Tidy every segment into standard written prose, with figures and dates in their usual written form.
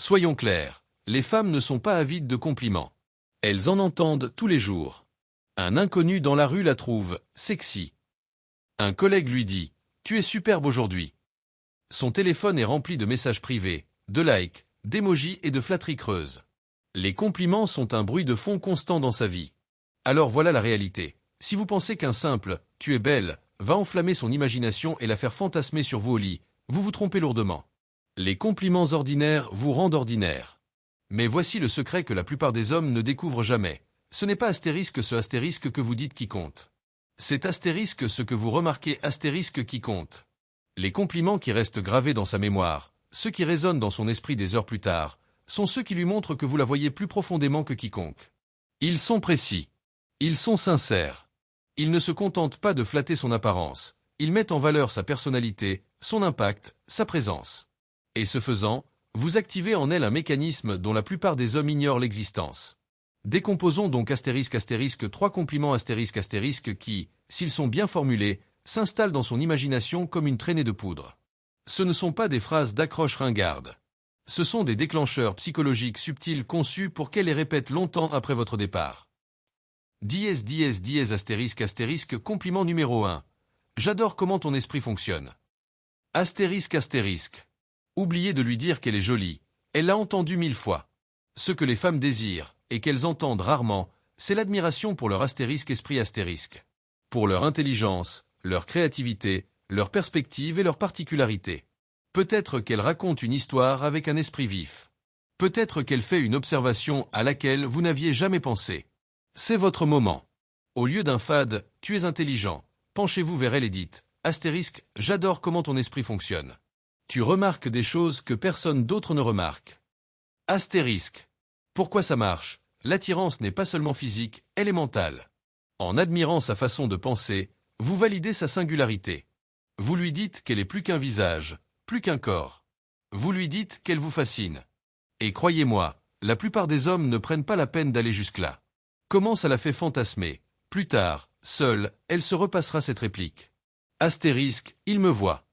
Soyons clairs, les femmes ne sont pas avides de compliments. Elles en entendent tous les jours. Un inconnu dans la rue la trouve sexy. Un collègue lui dit « Tu es superbe aujourd'hui ». Son téléphone est rempli de messages privés, de likes, d'émojis et de flatteries creuses. Les compliments sont un bruit de fond constant dans sa vie. Alors voilà la réalité. Si vous pensez qu'un simple « Tu es belle » va enflammer son imagination et la faire fantasmer sur vous au lit, vous vous trompez lourdement. Les compliments ordinaires vous rendent ordinaire. Mais voici le secret que la plupart des hommes ne découvrent jamais. Ce n'est pas astérisque ce astérisque que vous dites qui compte. C'est astérisque ce que vous remarquez astérisque qui compte. Les compliments qui restent gravés dans sa mémoire, ceux qui résonnent dans son esprit des heures plus tard, sont ceux qui lui montrent que vous la voyez plus profondément que quiconque. Ils sont précis. Ils sont sincères. Ils ne se contentent pas de flatter son apparence. Ils mettent en valeur sa personnalité, son impact, sa présence. Et ce faisant, vous activez en elle un mécanisme dont la plupart des hommes ignorent l'existence. Décomposons donc astérisque 3 compliments astérisque qui, s'ils sont bien formulés, s'installent dans son imagination comme une traînée de poudre. Ce ne sont pas des phrases d'accroche ringarde. Ce sont des déclencheurs psychologiques subtils conçus pour qu'elle les répète longtemps après votre départ. Astérisque compliment numéro 1. J'adore comment ton esprit fonctionne. Astérisque. Oubliez de lui dire qu'elle est jolie. Elle l'a entendu 1000 fois. Ce que les femmes désirent, et qu'elles entendent rarement, c'est l'admiration pour leur esprit astérisque. Pour leur intelligence, leur créativité, leur perspective et leur particularité. Peut-être qu'elle raconte une histoire avec un esprit vif. Peut-être qu'elle fait une observation à laquelle vous n'aviez jamais pensé. C'est votre moment. Au lieu d'un fade, tu es intelligent, penchez-vous vers elle et dites, j'adore comment ton esprit fonctionne. Tu remarques des choses que personne d'autre ne remarque. Pourquoi ça marche? L'attirance n'est pas seulement physique, elle est mentale. En admirant sa façon de penser, vous validez sa singularité. Vous lui dites qu'elle est plus qu'un visage, plus qu'un corps. Vous lui dites qu'elle vous fascine. Et croyez-moi, la plupart des hommes ne prennent pas la peine d'aller jusque-là. Comment ça la fait fantasmer? Plus tard, seule, elle se repassera cette réplique. Il me voit.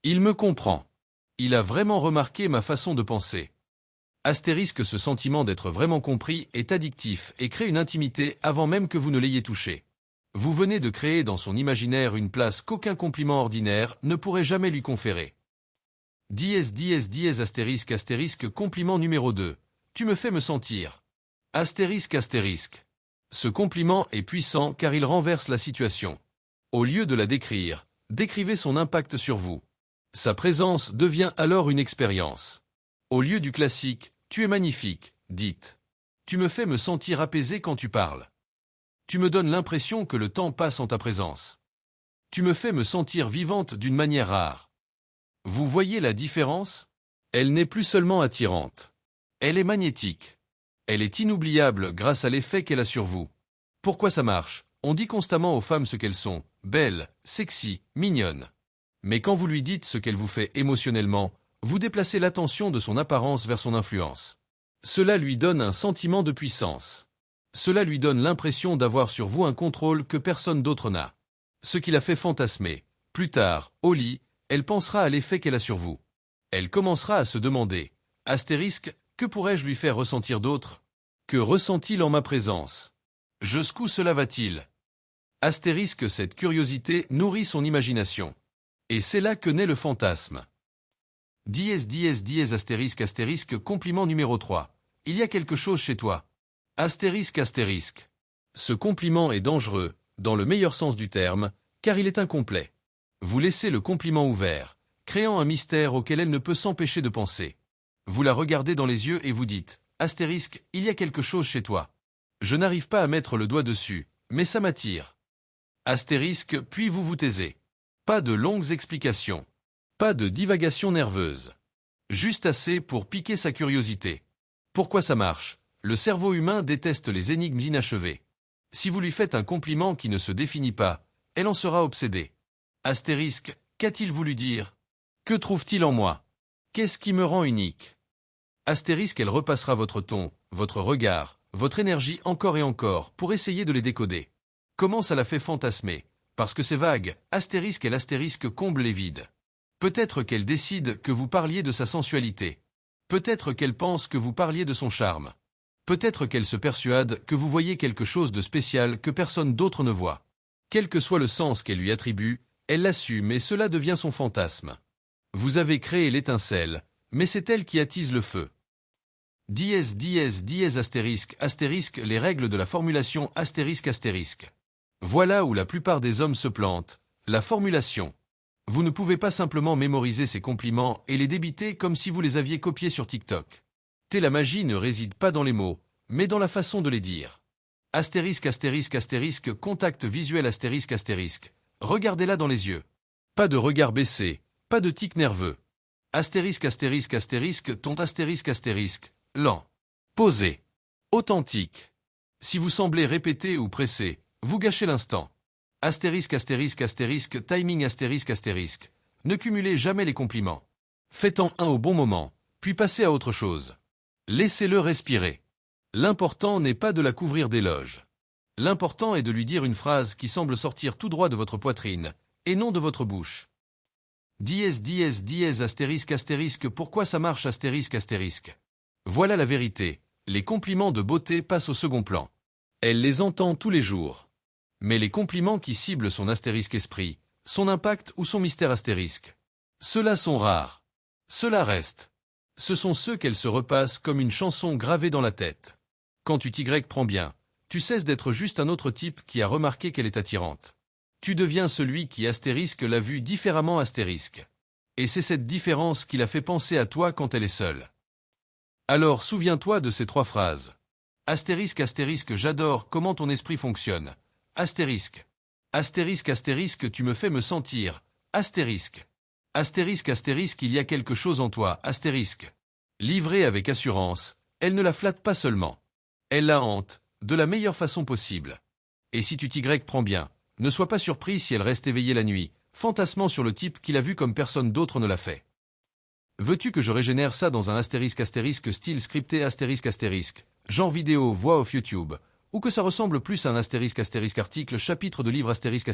Il me comprend. Il a vraiment remarqué ma façon de penser. Ce sentiment d'être vraiment compris est addictif et crée une intimité avant même que vous ne l'ayez touché. Vous venez de créer dans son imaginaire une place qu'aucun compliment ordinaire ne pourrait jamais lui conférer. Compliment numéro 2. Tu me fais me sentir. Ce compliment est puissant car il renverse la situation. Au lieu de la décrire, décrivez son impact sur vous. Sa présence devient alors une expérience. Au lieu du classique « Tu es magnifique », dites « Tu me fais me sentir apaisé quand tu parles. Tu me donnes l'impression que le temps passe en ta présence. Tu me fais me sentir vivante d'une manière rare. » Vous voyez la différence? Elle n'est plus seulement attirante. Elle est magnétique. Elle est inoubliable grâce à l'effet qu'elle a sur vous. Pourquoi ça marche? On dit constamment aux femmes ce qu'elles sont, belles, sexy, mignonnes. Mais quand vous lui dites ce qu'elle vous fait émotionnellement, vous déplacez l'attention de son apparence vers son influence. Cela lui donne un sentiment de puissance. Cela lui donne l'impression d'avoir sur vous un contrôle que personne d'autre n'a. Ce qui la fait fantasmer. Plus tard, au lit, elle pensera à l'effet qu'elle a sur vous. Elle commencera à se demander, que pourrais-je lui faire ressentir d'autre? Que ressent-il en ma présence? Jusqu'où cela va-t-il? Cette curiosité nourrit son imagination. Et c'est là que naît le fantasme. Compliment numéro 3. Il y a quelque chose chez toi. Ce compliment est dangereux, dans le meilleur sens du terme, car il est incomplet. Vous laissez le compliment ouvert, créant un mystère auquel elle ne peut s'empêcher de penser. Vous la regardez dans les yeux et vous dites, il y a quelque chose chez toi. Je n'arrive pas à mettre le doigt dessus, mais ça m'attire. Puis vous vous taisez. Pas de longues explications. Pas de divagation nerveuse. Juste assez pour piquer sa curiosité. Pourquoi ça marche? Le cerveau humain déteste les énigmes inachevées. Si vous lui faites un compliment qui ne se définit pas, elle en sera obsédée. Qu'a-t-il voulu dire? Que trouve-t-il en moi? Qu'est-ce qui me rend unique? Elle repassera votre ton, votre regard, votre énergie encore et encore pour essayer de les décoder. Comment ça la fait fantasmer? Parce que c'est vague, comble les vides. Peut-être qu'elle décide que vous parliez de sa sensualité. Peut-être qu'elle pense que vous parliez de son charme. Peut-être qu'elle se persuade que vous voyez quelque chose de spécial que personne d'autre ne voit. Quel que soit le sens qu'elle lui attribue, elle l'assume et cela devient son fantasme. Vous avez créé l'étincelle, mais c'est elle qui attise le feu. Astérisque, les règles de la formulation astérisque. Voilà où la plupart des hommes se plantent, la formulation. Vous ne pouvez pas simplement mémoriser ces compliments et les débiter comme si vous les aviez copiés sur TikTok. La magie ne réside pas dans les mots, mais dans la façon de les dire. Contact visuel astérisque. Regardez-la dans les yeux. Pas de regard baissé, pas de tic nerveux. Ton astérisque. Lent. Posé. Authentique. Si vous semblez répéter ou pressé, vous gâchez l'instant. Timing astérisque. Ne cumulez jamais les compliments. Faites-en un au bon moment, puis passez à autre chose. Laissez-le respirer. L'important n'est pas de la couvrir d'éloges. L'important est de lui dire une phrase qui semble sortir tout droit de votre poitrine, et non de votre bouche. Pourquoi ça marche astérisque. Voilà la vérité, les compliments de beauté passent au second plan. Elle les entend tous les jours. Mais les compliments qui ciblent son astérisque esprit, son impact ou son mystère astérisque, ceux-là sont rares. Ceux-là restent. Ce sont ceux qu'elle se repasse comme une chanson gravée dans la tête. Quand tu prends bien, tu cesses d'être juste un autre type qui a remarqué qu'elle est attirante. Tu deviens celui qui astérisque l'a vue différemment astérisque. Et c'est cette différence qui la fait penser à toi quand elle est seule. Alors souviens-toi de ces 3 phrases. Astérisque, j'adore comment ton esprit fonctionne. Astérisque, tu me fais me sentir. Astérisque, il y a quelque chose en toi. Astérisque. Livrée avec assurance, elle ne la flatte pas seulement. Elle la hante, de la meilleure façon possible. Et si tu prends bien, ne sois pas surpris si elle reste éveillée la nuit, fantasmant sur le type qu'il a vu comme personne d'autre ne l'a fait. Veux-tu que je régénère ça dans un astérisque style scripté astérisque, genre vidéo, voix off YouTube, ou que ça ressemble plus à un astérisque article chapitre de livre astérisque